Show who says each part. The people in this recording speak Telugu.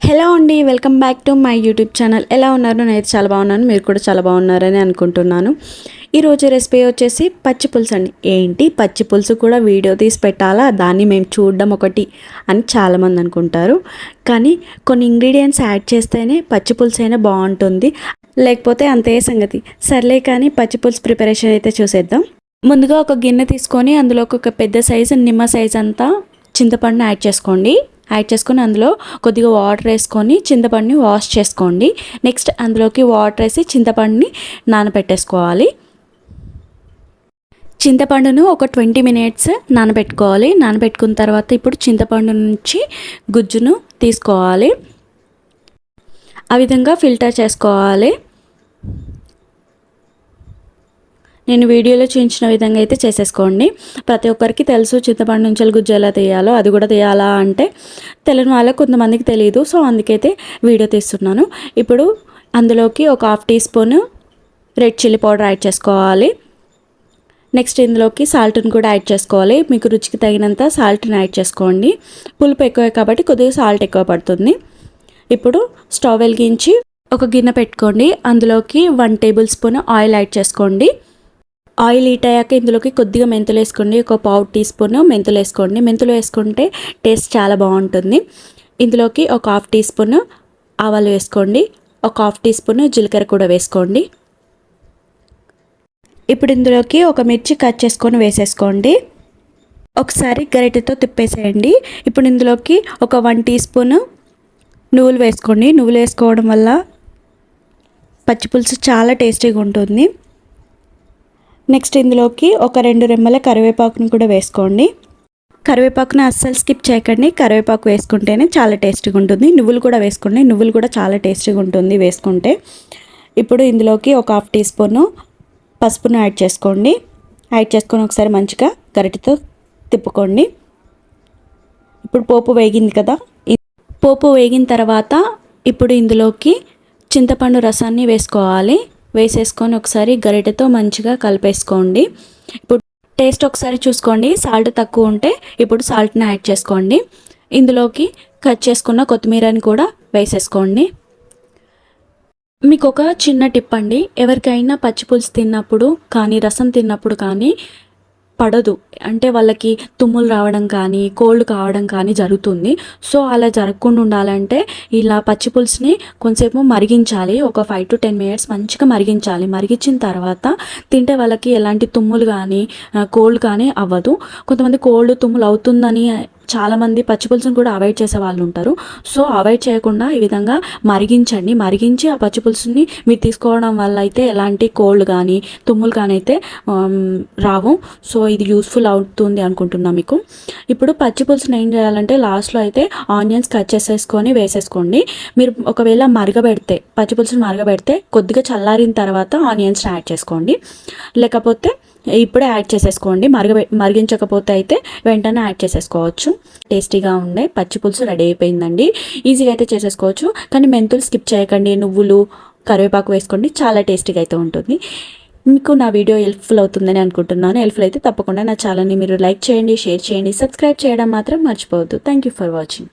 Speaker 1: హలో అండి, welcome back to my YouTube channel. ఎలా ఉన్నారు? నేనైతే చాలా బాగున్నాను, మీరు కూడా చాలా బాగున్నారని అనుకుంటున్నాను. ఈరోజు రెసిపీ వచ్చేసి పచ్చి పులుసు అండి. ఏంటి పచ్చి పులుసు కూడా వీడియో తీసి పెట్టాలా, దాన్ని మేము చూడడం ఒకటి అని చాలామంది అనుకుంటారు. కానీ కొన్ని ఇంగ్రీడియంట్స్ యాడ్ చేస్తేనే పచ్చి పులుసు అయినా బాగుంటుంది, లేకపోతే అంతే సంగతి. సర్లే కానీ పచ్చి పులుసు ప్రిపరేషన్ అయితే చూసేద్దాం. ముందుగా ఒక గిన్నె తీసుకొని అందులోకి ఒక పెద్ద సైజు నిమ్మ సైజ్ అంతా చింతపండుని యాడ్ చేసుకోండి. యాడ్ చేసుకొని అందులో కొద్దిగా వాటర్ వేసుకొని చింతపండుని వాష్ చేసుకోండి. నెక్స్ట్ అందులోకి వాటర్ వేసి చింతపండుని నానబెట్టేసుకోవాలి. చింతపండును ఒక 20 minutes నానబెట్టుకోవాలి. నానబెట్టుకున్న తర్వాత ఇప్పుడు చింతపండు నుంచి గుజ్జును తీసుకోవాలి. ఆ విధంగా ఫిల్టర్ చేసుకోవాలి. నేను వీడియోలో చూపించిన విధంగా అయితే చేసేసుకోండి. ప్రతి ఒక్కరికి తెలుసు చింతపండు నుంచి గుజ్జు ఎలా తీయాలో, అది కూడా తీయాలా అంటే తెలియని వాళ్ళకి కొంతమందికి తెలియదు. సో అందుకైతే వీడియో తీస్తున్నాను. ఇప్పుడు అందులోకి ఒక 1/2 teaspoon red chilli powder add చేసుకోవాలి. నెక్స్ట్ ఇందులోకి సాల్ట్ని కూడా యాడ్ చేసుకోవాలి. మీకు రుచికి తగినంత సాల్ట్ని యాడ్ చేసుకోండి. పులుపు ఎక్కువే కాబట్టి కొద్దిగా సాల్ట్ ఎక్కువ పడుతుంది. ఇప్పుడు స్టవ్ వెలిగించి ఒక గిన్నె పెట్టుకోండి. అందులోకి 1 tablespoon ఆయిల్ యాడ్ చేసుకోండి. ఆయిల్ హీట్ అయ్యాక ఇందులోకి కొద్దిగా మెంతులు వేసుకోండి. ఒక 1/2 teaspoon మెంతులు వేసుకోండి. మెంతులు వేసుకుంటే టేస్ట్ చాలా బాగుంటుంది. ఇందులోకి ఒక 1/2 teaspoon ఆవాలు వేసుకోండి. ఒక 1/2 teaspoon జీలకర్ర కూడా వేసుకోండి. ఇప్పుడు ఇందులోకి ఒక మిర్చి కట్ చేసుకొని వేసేసుకోండి. ఒకసారి గరిటెతో తిప్పేసేయండి. ఇప్పుడు ఇందులోకి ఒక 1 teaspoon నువ్వులు వేసుకోండి. నువ్వులు వేసుకోవడం వల్ల పచ్చిపులుసు చాలా టేస్టీగా ఉంటుంది. నెక్స్ట్ ఇందులోకి ఒక 2 రెమ్మల కరివేపాకును కూడా వేసుకోండి. కరివేపాకును అస్సలు స్కిప్ చేయకండి. కరివేపాకు వేసుకుంటేనే చాలా టేస్టీగా ఉంటుంది. నువ్వులు కూడా వేసుకోండి. నువ్వులు కూడా చాలా టేస్టీగా ఉంటుంది వేసుకుంటే. ఇప్పుడు ఇందులోకి ఒక 1/2 teaspoon పసుపును యాడ్ చేసుకోండి. యాడ్ చేసుకొని ఒకసారి మంచిగా గరిటెతో తిప్పుకోండి. ఇప్పుడు పోపు వేగింది కదా, పోపు వేగిన తర్వాత ఇప్పుడు ఇందులోకి చింతపండు రసాన్ని వేసుకోవాలి. వేసేసుకొని ఒకసారి గరిటెతో మంచిగా కలిపేసుకోండి. ఇప్పుడు టేస్ట్ ఒకసారి చూసుకోండి. సాల్ట్ తక్కువ ఉంటే ఇప్పుడు సాల్ట్ని యాడ్ చేసుకోండి. ఇందులోకి కట్ చేసుకున్న కొత్తిమీరని కూడా వేసేసుకోండి. మీకు ఒక చిన్న టిప్ అండి, ఎవరికైనా పచ్చిపులుసు తిన్నప్పుడు కానీ రసం తిన్నప్పుడు కానీ పడదు అంటే వాళ్ళకి తుమ్ములు రావడం కానీ కోల్డ్ కావడం కానీ జరుగుతుంది. సో అలా జరగకుండా ఉండాలంటే ఇలా పచ్చి పులుసుని కొంచెంసేపు మరిగించాలి. ఒక 5 to 10 minutes మంచిగా మరిగించాలి. మరిగించిన తర్వాత తింటే వాళ్ళకి ఎలాంటి తుమ్ములు కానీ కోల్డ్ కానీ అవ్వదు. కొంతమంది కోల్డ్ తుమ్ములు అవుతుందని చాలామంది పచ్చిపులుసుని కూడా అవాయిడ్ చేసే వాళ్ళు ఉంటారు. సో అవాయిడ్ చేయకుండా ఈ విధంగా మరిగించండి. మరిగించి ఆ పచ్చిపులుసుని మీరు తీసుకోవడం వల్ల అయితే ఎలాంటి కోల్డ్ కానీ తుమ్ములు కానీ అయితే రావు. సో ఇది యూస్ఫుల్ అవుతుంది అనుకుంటున్నా మీకు. ఇప్పుడు పచ్చిపులుసుని ఏం చేయాలంటే లాస్ట్లో అయితే ఆనియన్స్ కట్ చేసేసుకొని వేసేసుకోండి. మీరు ఒకవేళ మరగబెడితే పచ్చిపులుసుని మరగబెడితే కొద్దిగా చల్లారిన తర్వాత ఆనియన్స్ యాడ్ చేసుకోండి. లేకపోతే ఇప్పుడే యాడ్ చేసేసుకోండి. మరిగించకపోతే అయితే వెంటనే యాడ్ చేసేసుకోవచ్చు. టేస్టీగా ఉండే పచ్చి పులుసు రెడీ అయిపోయిందండి. ఈజీగా అయితే చేసేసుకోవచ్చు. కానీ మెంతులు స్కిప్ చేయకండి. నువ్వులు కరివేపాకు వేసుకోండి, చాలా టేస్టీగా అయితే ఉంటుంది. మీకు నా వీడియో హెల్ప్ఫుల్ అవుతుందని అనుకుంటున్నాను. హెల్ప్ఫుల్ అయితే తప్పకుండా నా ఛానల్ని మీరు లైక్ చేయండి, షేర్ చేయండి, సబ్స్క్రైబ్ చేయడం మాత్రం మర్చిపోవద్దు. Thank you for watching.